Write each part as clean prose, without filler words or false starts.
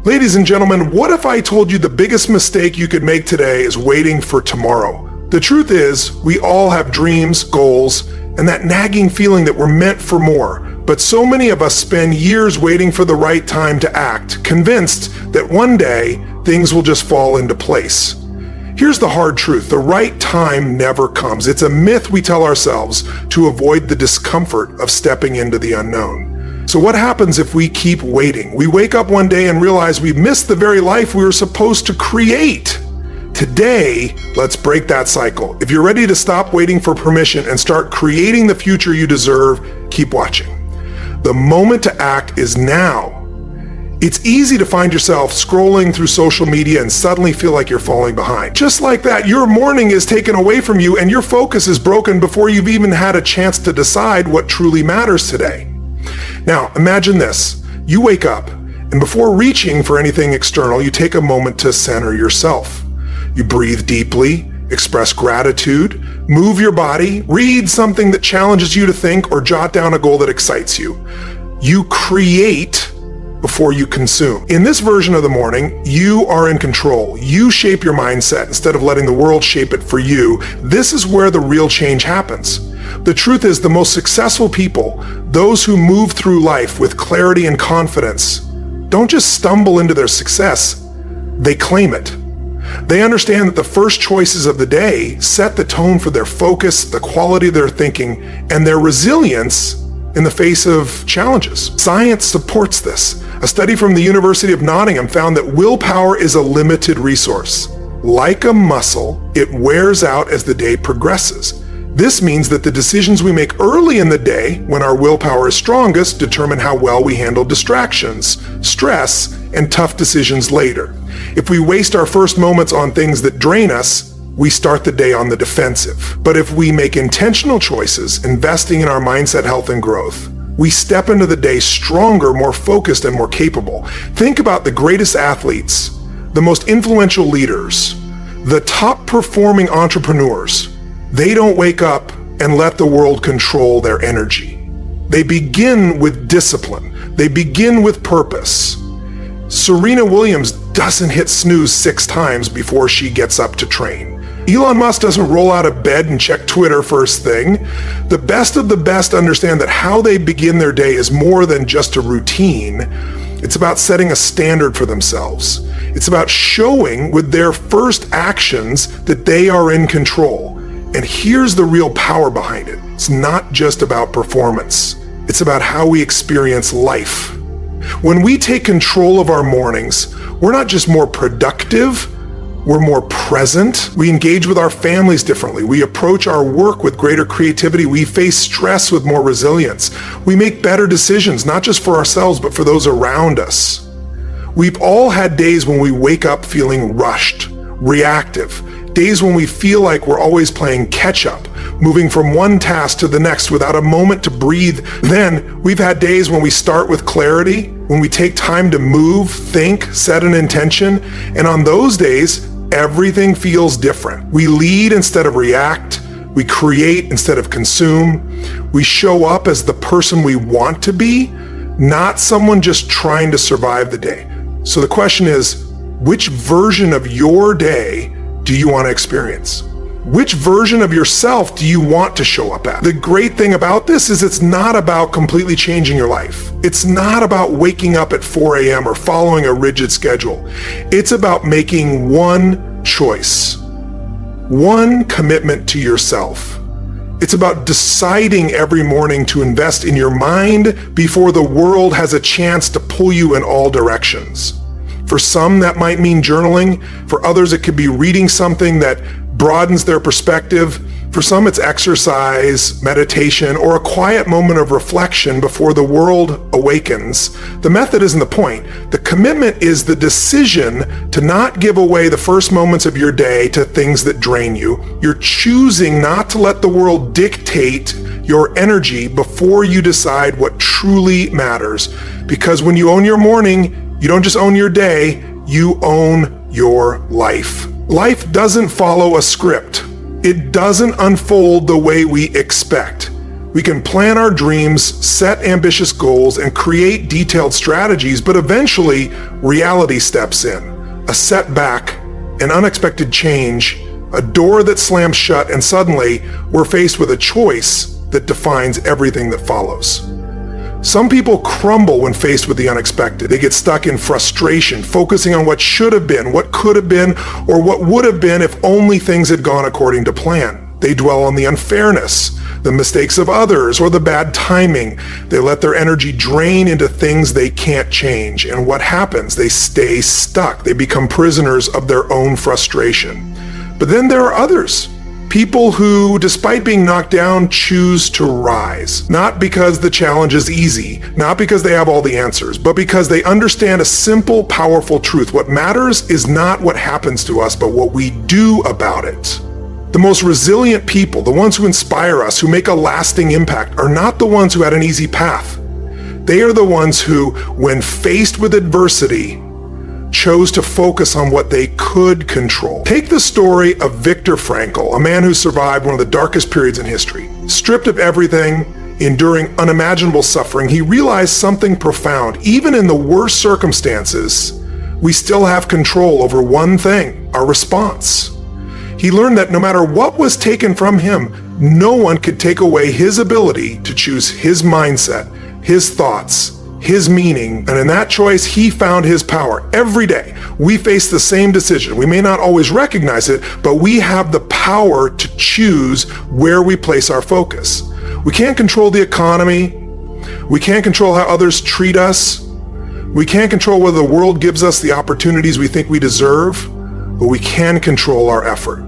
Ladies and gentlemen, what if I told you the biggest mistake you could make today is waiting for tomorrow? The truth is, we all have dreams, goals, and that nagging feeling that we're meant for more. But so many of us spend years waiting for the right time to act, convinced that one day things will just fall into place. Here's the hard truth. The right time never comes. It's a myth we tell ourselves to avoid the discomfort of stepping into the unknown. So what happens if we keep waiting? We wake up one day and realize we missed the very life we were supposed to create. Today, let's break that cycle. If you're ready to stop waiting for permission and start creating the future you deserve, keep watching. The moment to act is now. It's easy to find yourself scrolling through social media and suddenly feel like you're falling behind. Just like that, your morning is taken away from you and your focus is broken before you've even had a chance to decide what truly matters today. Now, imagine this. You wake up, and before reaching for anything external, you take a moment to center yourself. You breathe deeply, express gratitude, move your body, read something that challenges you to think, or jot down a goal that excites you. You create before you consume. In this version of the morning, you are in control. You shape your mindset instead of letting the world shape it for you. This is where the real change happens. The truth is, the most successful people, those who move through life with clarity and confidence, don't just stumble into their success, they claim it. They understand that the first choices of the day set the tone for their focus, the quality of their thinking, and their resilience in the face of challenges. Science supports this. A study from the University of Nottingham found that willpower is a limited resource. Like a muscle, it wears out as the day progresses. This means that the decisions we make early in the day, when our willpower is strongest, determine how well we handle distractions, stress, and tough decisions later. If we waste our first moments on things that drain us, we start the day on the defensive. But if we make intentional choices, investing in our mindset, health, and growth, we step into the day stronger, more focused, and more capable. Think about the greatest athletes, the most influential leaders, the top performing entrepreneurs. They don't wake up and let the world control their energy. They begin with discipline. They begin with purpose. Serena Williams doesn't hit snooze 6 times before she gets up to train. Elon Musk doesn't roll out of bed and check Twitter first thing. The best of the best understand that how they begin their day is more than just a routine. It's about setting a standard for themselves. It's about showing with their first actions that they are in control. And here's the real power behind it. It's not just about performance. It's about how we experience life. When we take control of our mornings, we're not just more productive, we're more present. We engage with our families differently. We approach our work with greater creativity. We face stress with more resilience. We make better decisions, not just for ourselves, but for those around us. We've all had days when we wake up feeling rushed, reactive, days when we feel like we're always playing catch up, moving from one task to the next without a moment to breathe. Then we've had days when we start with clarity, when we take time to move, think, set an intention, and on those days, everything feels different. We lead instead of react. We create instead of consume. We show up as the person we want to be, not someone just trying to survive the day. So the question is, which version of your day do you want to experience? Which version of yourself do you want to show up at? The great thing about this is it's not about completely changing your life. It's not about waking up at 4 a.m. or following a rigid schedule. It's about making one choice, one commitment to yourself. It's about deciding every morning to invest in your mind before the world has a chance to pull you in all directions. For some, that might mean journaling. For others, it could be reading something that broadens their perspective. For some, it's exercise, meditation, or a quiet moment of reflection before the world awakens. The method isn't the point. The commitment is the decision to not give away the first moments of your day to things that drain you. You're choosing not to let the world dictate your energy before you decide what truly matters. Because when you own your morning, you don't just own your day, you own your life. Life doesn't follow a script. It doesn't unfold the way we expect. We can plan our dreams, set ambitious goals, and create detailed strategies, but eventually reality steps in. A setback, an unexpected change, a door that slams shut, and suddenly we're faced with a choice that defines everything that follows. Some people crumble when faced with the unexpected. They get stuck in frustration, focusing on what should have been, what could have been, or what would have been if only things had gone according to plan. They dwell on the unfairness, the mistakes of others, or the bad timing. They let their energy drain into things they can't change. And what happens? They stay stuck. They become prisoners of their own frustration. But then there are others. People who, despite being knocked down, choose to rise. Not because the challenge is easy, not because they have all the answers, but because they understand a simple, powerful truth. What matters is not what happens to us, but what we do about it. The most resilient people, the ones who inspire us, who make a lasting impact, are not the ones who had an easy path. They are the ones who, when faced with adversity, chose to focus on what they could control. Take the story of Viktor Frankl, a man who survived one of the darkest periods in history. Stripped of everything, enduring unimaginable suffering, he realized something profound. Even in the worst circumstances, we still have control over one thing: our response. He learned that no matter what was taken from him, no one could take away his ability to choose his mindset, his thoughts, his meaning, and in that choice, he found his power. Every day, we face the same decision. We may not always recognize it, but we have the power to choose where we place our focus. We can't control the economy. We can't control how others treat us. We can't control whether the world gives us the opportunities we think we deserve, but we can control our effort.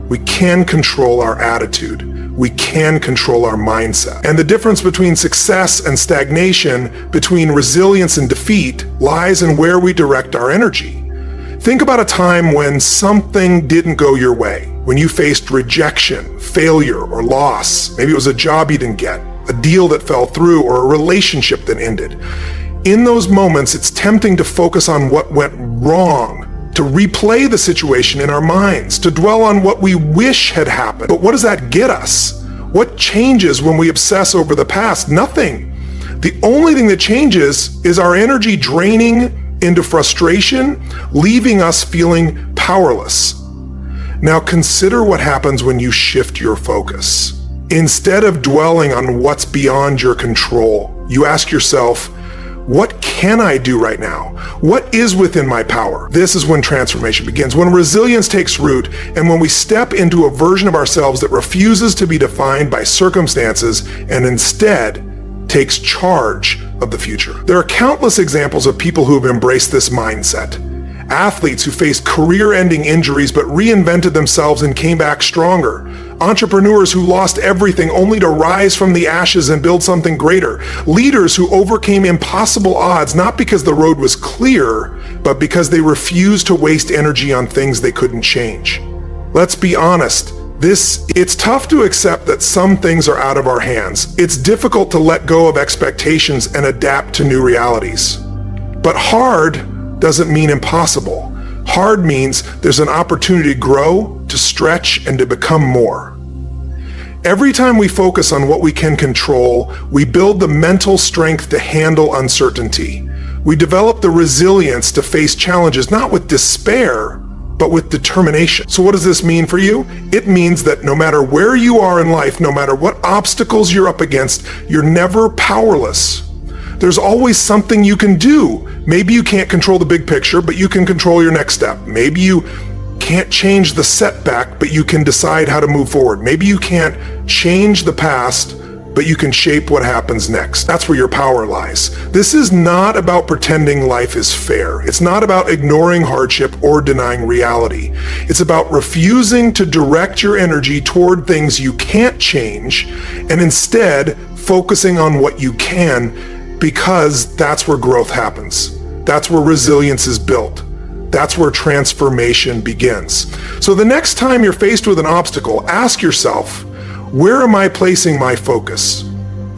We can control our attitude. We can control our mindset. And the difference between success and stagnation, between resilience and defeat, lies in where we direct our energy. Think about a time when something didn't go your way, when you faced rejection, failure, or loss. Maybe it was a job you didn't get, a deal that fell through, or a relationship that ended. In those moments, it's tempting to focus on what went wrong, to replay the situation in our minds, to dwell on what we wish had happened. But what does that get us? What changes when we obsess over the past? Nothing. The only thing that changes is our energy draining into frustration, leaving us feeling powerless. Now consider what happens when you shift your focus. Instead of dwelling on what's beyond your control, you ask yourself, what can I do right now? What is within my power? This is when transformation begins, when resilience takes root, and when we step into a version of ourselves that refuses to be defined by circumstances and instead takes charge of the future. There are countless examples of people who have embraced this mindset. Athletes who faced career-ending injuries but reinvented themselves and came back stronger. Entrepreneurs who lost everything only to rise from the ashes and build something greater. Leaders who overcame impossible odds not because the road was clear, but because they refused to waste energy on things they couldn't change. Let's be honest. It's tough to accept that some things are out of our hands. It's difficult to let go of expectations and adapt to new realities. But hard doesn't mean impossible. Hard means there's an opportunity to grow, to stretch, and to become more. Every time we focus on what we can control, we build the mental strength to handle uncertainty. We develop the resilience to face challenges, not with despair, but with determination. So what does this mean for you? It means that no matter where you are in life, no matter what obstacles you're up against, you're never powerless. There's always something you can do. Maybe you can't control the big picture, but you can control your next step. Maybe you can't change the setback, but you can decide how to move forward. Maybe you can't change the past, but you can shape what happens next. That's where your power lies. This is not about pretending life is fair. It's not about ignoring hardship or denying reality. It's about refusing to direct your energy toward things you can't change and instead focusing on what you can, because that's where growth happens. That's where resilience is built. That's where transformation begins. So the next time you're faced with an obstacle, ask yourself, where am I placing my focus?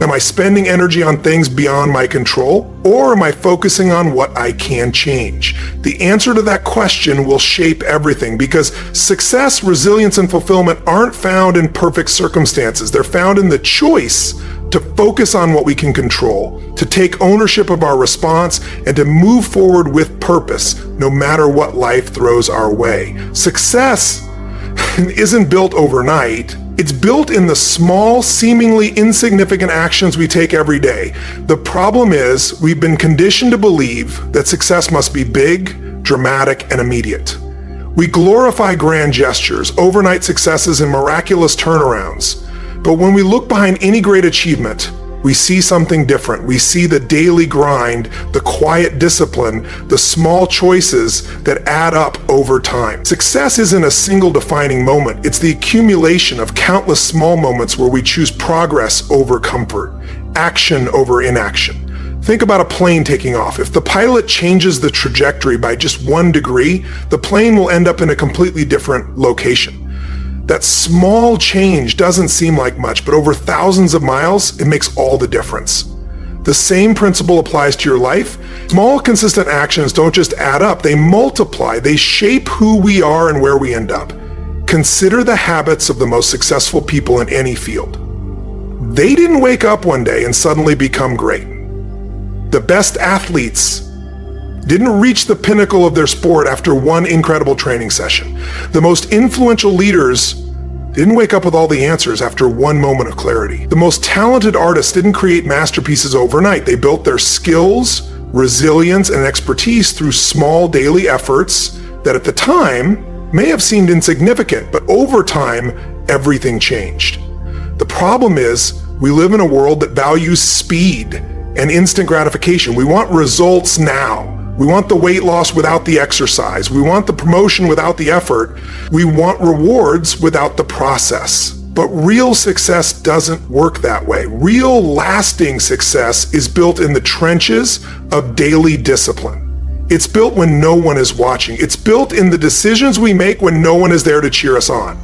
Am I spending energy on things beyond my control, or am I focusing on what I can change? The answer to that question will shape everything, because success, resilience, and fulfillment aren't found in perfect circumstances. They're found in the choice to focus on what we can control, to take ownership of our response, and to move forward with purpose, no matter what life throws our way. Success isn't built overnight. It's built in the small, seemingly insignificant actions we take every day. The problem is, we've been conditioned to believe that success must be big, dramatic, and immediate. We glorify grand gestures, overnight successes, and miraculous turnarounds. But when we look behind any great achievement, we see something different. We see the daily grind, the quiet discipline, the small choices that add up over time. Success isn't a single defining moment. It's the accumulation of countless small moments where we choose progress over comfort, action over inaction. Think about a plane taking off. If the pilot changes the trajectory by just 1 degree, the plane will end up in a completely different location. That small change doesn't seem like much, but over thousands of miles, it makes all the difference. The same principle applies to your life. Small, consistent actions don't just add up, they multiply. They shape who we are and where we end up. Consider the habits of the most successful people in any field. They didn't wake up one day and suddenly become great. The best athletes didn't reach the pinnacle of their sport after one incredible training session. The most influential leaders didn't wake up with all the answers after one moment of clarity. The most talented artists didn't create masterpieces overnight. They built their skills, resilience, and expertise through small daily efforts that at the time may have seemed insignificant, but over time, everything changed. The problem is, we live in a world that values speed and instant gratification. We want results now. We want the weight loss without the exercise. We want the promotion without the effort. We want rewards without the process. But real success doesn't work that way. Real lasting success is built in the trenches of daily discipline. It's built when no one is watching. It's built in the decisions we make when no one is there to cheer us on.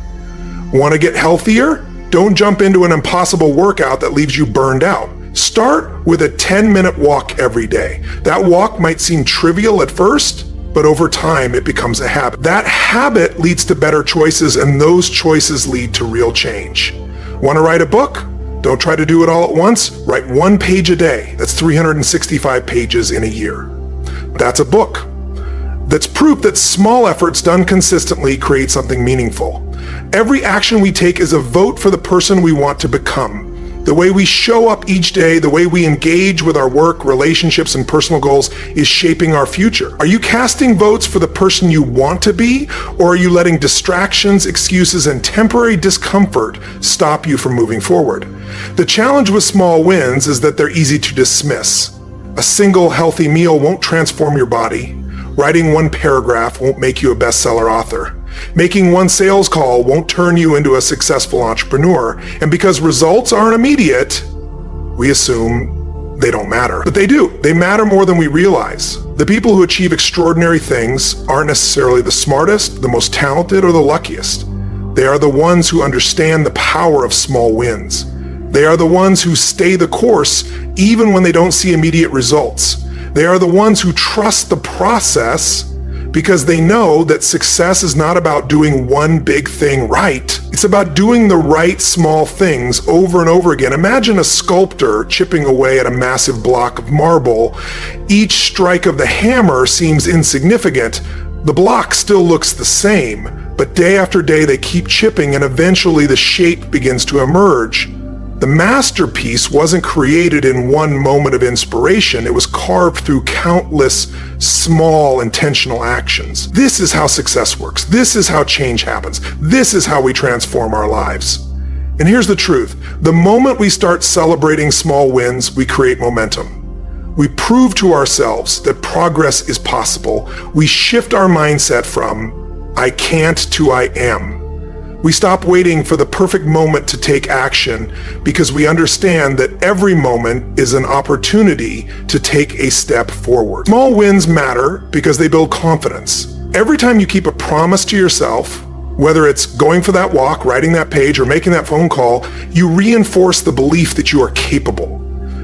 Want to get healthier? Don't jump into an impossible workout that leaves you burned out. Start with a 10-minute walk every day. That walk might seem trivial at first, but over time it becomes a habit. That habit leads to better choices, and those choices lead to real change. Want to write a book? Don't try to do it all at once. Write 1 page a day. That's 365 pages in a year. That's a book. That's proof that small efforts done consistently create something meaningful. Every action we take is a vote for the person we want to become. The way we show up each day, the way we engage with our work, relationships, and personal goals is shaping our future. Are you casting votes for the person you want to be, or are you letting distractions, excuses, and temporary discomfort stop you from moving forward? The challenge with small wins is that they're easy to dismiss. A single healthy meal won't transform your body. Writing 1 paragraph won't make you a bestseller author. Making 1 sales call won't turn you into a successful entrepreneur. And because results aren't immediate, we assume they don't matter. But they do. They matter more than we realize. The people who achieve extraordinary things aren't necessarily the smartest, the most talented, or the luckiest. They are the ones who understand the power of small wins. They are the ones who stay the course even when they don't see immediate results. They are the ones who trust the process because they know that success is not about doing one big thing right. It's about doing the right small things over and over again. Imagine a sculptor chipping away at a massive block of marble. Each strike of the hammer seems insignificant. The block still looks the same, but day after day they keep chipping and eventually the shape begins to emerge. The masterpiece wasn't created in one moment of inspiration. It was carved through countless small intentional actions. This is how success works. This is how change happens. This is how we transform our lives. And here's the truth. The moment we start celebrating small wins, we create momentum. We prove to ourselves that progress is possible. We shift our mindset from I can't to I am. We stop waiting for the perfect moment to take action because we understand that every moment is an opportunity to take a step forward. Small wins matter because they build confidence. Every time you keep a promise to yourself, Whether it's going for that walk, writing that page, or making that phone call, you reinforce the belief that you are capable.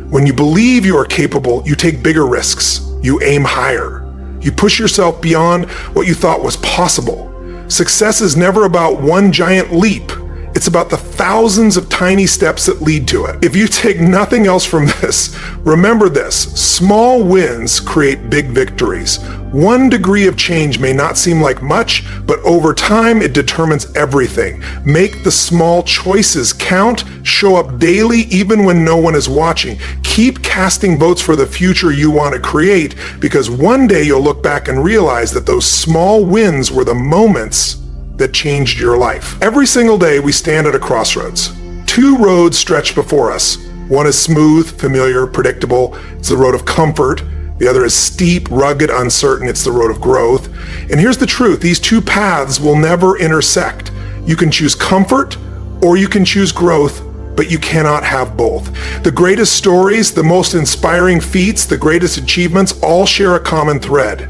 When you believe you are capable, you take bigger risks. You aim higher. You push yourself beyond what you thought was possible. Success is never about one giant leap. It's about the thousands of tiny steps that lead to it. If you take nothing else from this, remember this: small wins create big victories. 1 degree of change may not seem like much, but over time it determines everything. Make the small choices count. Show up daily even when no one is watching. Keep casting votes for the future you want to create, because one day you'll look back and realize that those small wins were the moments that changed your life. Every single day we stand at a crossroads. 2 roads stretch before us. One is smooth, familiar, predictable. It's the road of comfort. The other is steep, rugged, uncertain. It's the road of growth. And here's the truth: these 2 paths will never intersect. You can choose comfort or you can choose growth, but you cannot have both. The greatest stories, the most inspiring feats, the greatest achievements all share a common thread.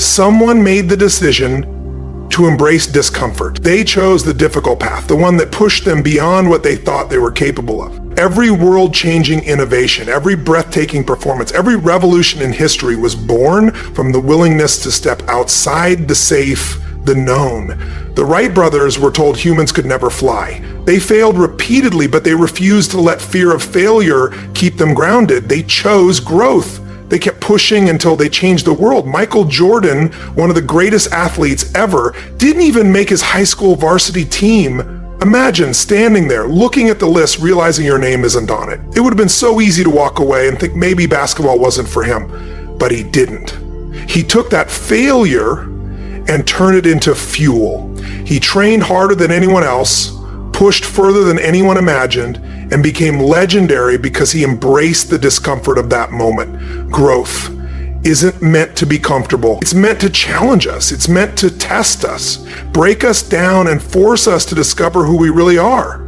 Someone made the decision to embrace discomfort. They chose the difficult path, the one that pushed them beyond what they thought they were capable of. Every world-changing innovation, every breathtaking performance, every revolution in history was born from the willingness to step outside the safe, the known. The Wright brothers were told humans could never fly. They failed repeatedly, but they refused to let fear of failure keep them grounded. They chose growth. They kept pushing until they changed the world. Michael Jordan, one of the greatest athletes ever, didn't even make his high school varsity team. Imagine standing there, looking at the list, realizing your name isn't on it. It would have been so easy to walk away and think maybe basketball wasn't for him, but he didn't. He took that failure and turned it into fuel. He trained harder than anyone else, pushed further than anyone imagined, and became legendary because he embraced the discomfort of that moment. Growth isn't meant to be comfortable. It's meant to challenge us. It's meant to test us, break us down, and force us to discover who we really are.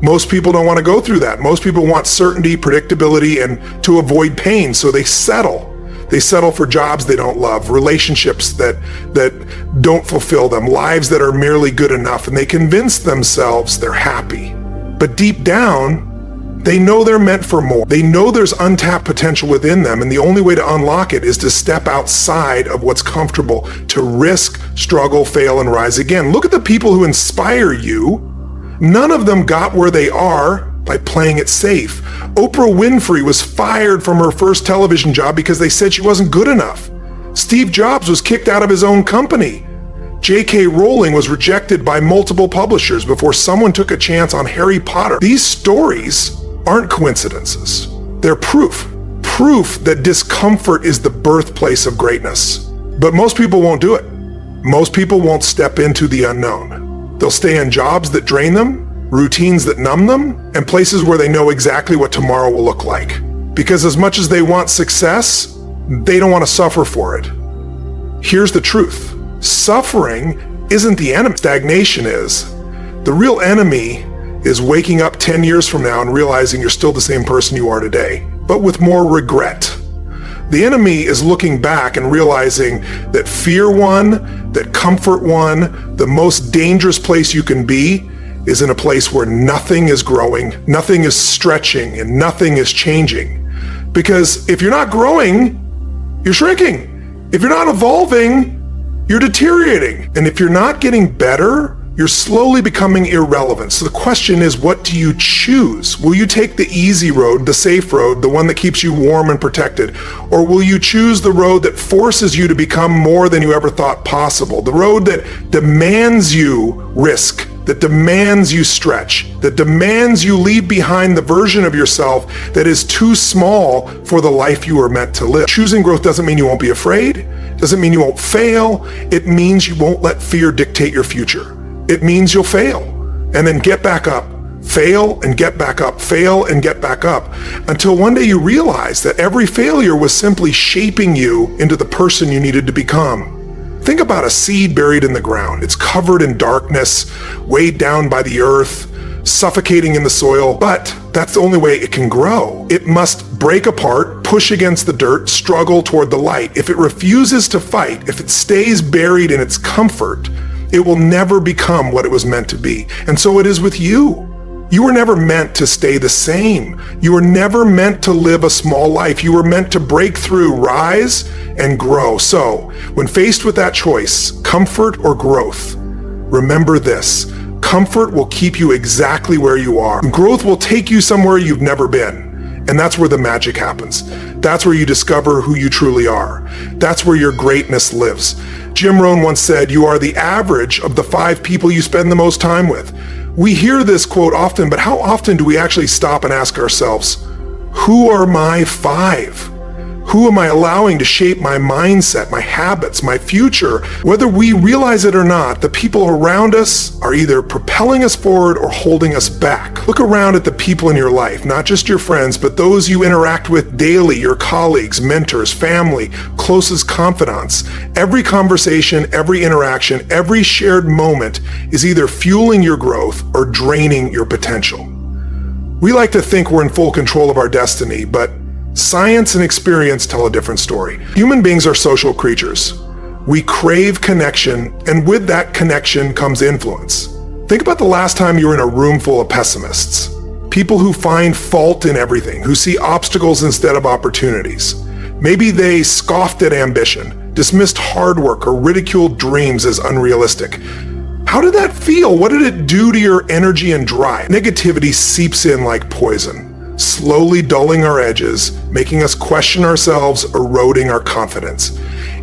Most people don't want to go through that. Most people want certainty, predictability, and to avoid pain, so they settle. They settle for jobs they don't love, relationships that don't fulfill them, lives that are merely good enough, and they convince themselves they're happy. But deep down, they know they're meant for more. They know there's untapped potential within them, and the only way to unlock it is to step outside of what's comfortable, to risk, struggle, fail, and rise again. Look at the people who inspire you. None of them got where they are by playing it safe. Oprah Winfrey was fired from her first television job because they said she wasn't good enough. Steve Jobs was kicked out of his own company. J.K. Rowling was rejected by multiple publishers before someone took a chance on Harry Potter. These stories aren't coincidences. They're proof that discomfort is the birthplace of greatness. But most people won't do it. Most people won't step into the unknown. They'll stay in jobs that drain them, routines that numb them, and places where they know exactly what tomorrow will look like. Because as much as they want success, they don't want to suffer for it. Here's the truth. Suffering isn't the enemy. Stagnation is. The real enemy is waking up 10 years from now and realizing you're still the same person you are today, but with more regret. The enemy is looking back and realizing that fear won, that comfort won. The most dangerous place you can be is in a place where nothing is growing, nothing is stretching, and nothing is changing. Because if you're not growing, you're shrinking. If you're not evolving, you're deteriorating. And if you're not getting better, you're slowly becoming irrelevant. So the question is, what do you choose? Will you take the easy road, the safe road, the one that keeps you warm and protected? Or will you choose the road that forces you to become more than you ever thought possible? The road that demands you risk, that demands you stretch, that demands you leave behind the version of yourself that is too small for the life you were meant to live. Choosing growth doesn't mean you won't be afraid, doesn't mean you won't fail. It means you won't let fear dictate your future. It means you'll fail and then get back up, fail and get back up, fail and get back up, until one day you realize that every failure was simply shaping you into the person you needed to become. Think about a seed buried in the ground. It's covered in darkness, weighed down by the earth, suffocating in the soil, but that's the only way it can grow. It must break apart, push against the dirt, struggle toward the light. If it refuses to fight, if it stays buried in its comfort, it will never become what it was meant to be. And so it is with you. You were never meant to stay the same. You were never meant to live a small life. You were meant to break through, rise, and grow. So, when faced with that choice, comfort or growth, remember this. Comfort will keep you exactly where you are. Growth will take you somewhere you've never been. And that's where the magic happens. That's where you discover who you truly are. That's where your greatness lives. Jim Rohn once said, "You are the average of the 5 people you spend the most time with." We hear this quote often, but how often do we actually stop and ask ourselves, who are my 5? Who am I allowing to shape my mindset, my habits, my future? Whether we realize it or not, the people around us are either propelling us forward or holding us back. Look around at the people in your life, not just your friends, but those you interact with daily, your colleagues, mentors, family, closest confidants. Every conversation, every interaction, every shared moment is either fueling your growth or draining your potential. We like to think we're in full control of our destiny, but science and experience tell a different story. Human beings are social creatures. We crave connection, and with that connection comes influence. Think about the last time you were in a room full of pessimists. People who find fault in everything, who see obstacles instead of opportunities. Maybe they scoffed at ambition, dismissed hard work, or ridiculed dreams as unrealistic. How did that feel? What did it do to your energy and drive? Negativity seeps in like poison, slowly dulling our edges, making us question ourselves, eroding our confidence.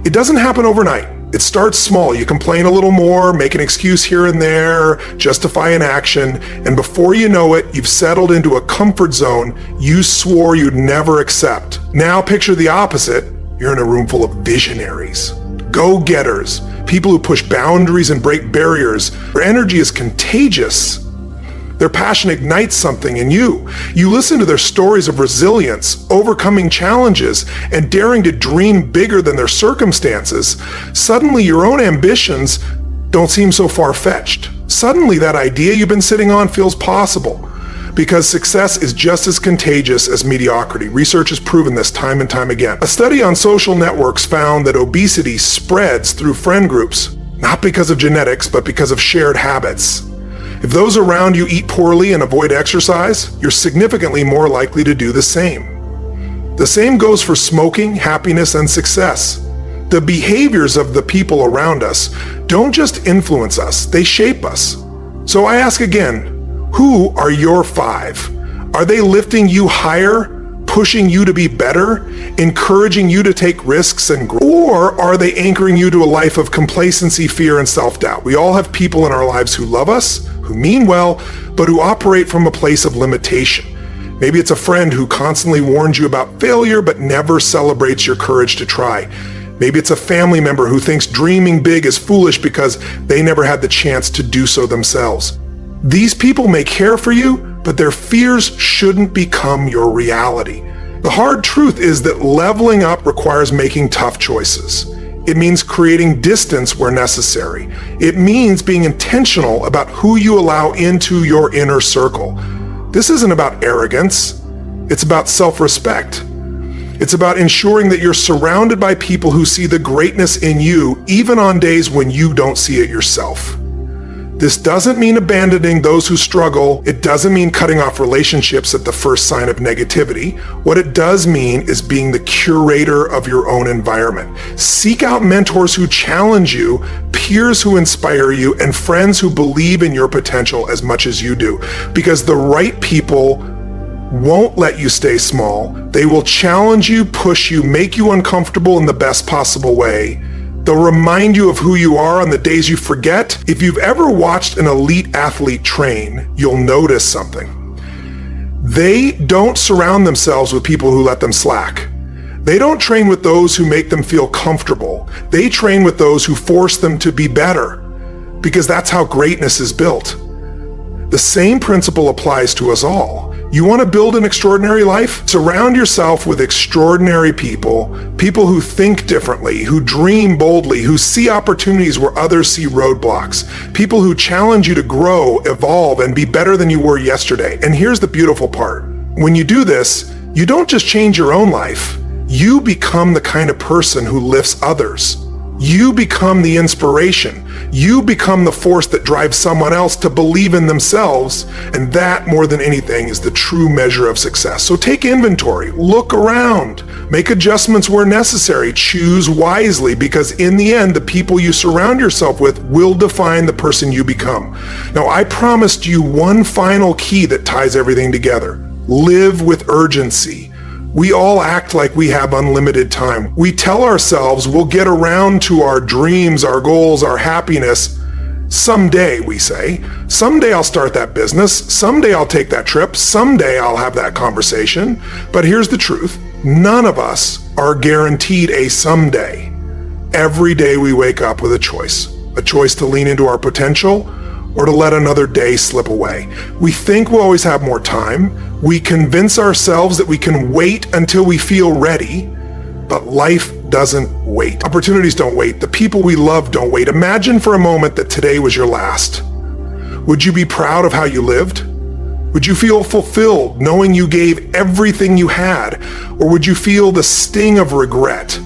It doesn't happen overnight. It starts small. You complain a little more, make an excuse here and there, justify an action, and before you know it, you've settled into a comfort zone you swore you'd never accept. Now picture the opposite. You're in a room full of visionaries, go-getters, people who push boundaries and break barriers. Their energy is contagious. Their passion ignites something in you. You listen to their stories of resilience, overcoming challenges, and daring to dream bigger than their circumstances. Suddenly, your own ambitions don't seem so far-fetched. Suddenly, that idea you've been sitting on feels possible. Because success is just as contagious as mediocrity. Research has proven this time and time again. A study on social networks found that obesity spreads through friend groups, not because of genetics, but because of shared habits. If those around you eat poorly and avoid exercise, you're significantly more likely to do the same. The same goes for smoking, happiness, and success. The behaviors of the people around us don't just influence us, they shape us. So I ask again, who are your 5? Are they lifting you higher, pushing you to be better, encouraging you to take risks and grow? Or are they anchoring you to a life of complacency, fear, and self-doubt? We all have people in our lives who love us, who mean well, but who operate from a place of limitation. Maybe it's a friend who constantly warns you about failure but never celebrates your courage to try. Maybe it's a family member who thinks dreaming big is foolish because they never had the chance to do so themselves. These people may care for you, but their fears shouldn't become your reality. The hard truth is that leveling up requires making tough choices. It means creating distance where necessary. It means being intentional about who you allow into your inner circle. This isn't about arrogance. It's about self-respect. It's about ensuring that you're surrounded by people who see the greatness in you, even on days when you don't see it yourself. This doesn't mean abandoning those who struggle. It doesn't mean cutting off relationships at the first sign of negativity. What it does mean is being the curator of your own environment. Seek out mentors who challenge you, peers who inspire you, and friends who believe in your potential as much as you do. Because the right people won't let you stay small. They will challenge you, push you, make you uncomfortable in the best possible way. They'll remind you of who you are on the days you forget. If you've ever watched an elite athlete train, you'll notice something. They don't surround themselves with people who let them slack. They don't train with those who make them feel comfortable. They train with those who force them to be better, because that's how greatness is built. The same principle applies to us all. You want to build an extraordinary life? Surround yourself with extraordinary people, people who think differently, who dream boldly, who see opportunities where others see roadblocks, people who challenge you to grow, evolve, and be better than you were yesterday. And here's the beautiful part. When you do this, you don't just change your own life. You become the kind of person who lifts others. You become the inspiration. You become the force that drives someone else to believe in themselves, and that, more than anything, is the true measure of success. So take inventory, look around, make adjustments where necessary, choose wisely, because in the end, the people you surround yourself with will define the person you become. Now, I promised you one final key that ties everything together. Live with urgency. We all act like we have unlimited time. We tell ourselves we'll get around to our dreams, our goals, our happiness. Someday, we say. Someday I'll start that business. Someday I'll take that trip. Someday I'll have that conversation. But here's the truth. None of us are guaranteed a someday. Every day we wake up with a choice to lean into our potential or to let another day slip away. We think we'll always have more time. We convince ourselves that we can wait until we feel ready, but life doesn't wait. Opportunities don't wait. The people we love don't wait. Imagine for a moment that today was your last. Would you be proud of how you lived? Would you feel fulfilled knowing you gave everything you had? Or would you feel the sting of regret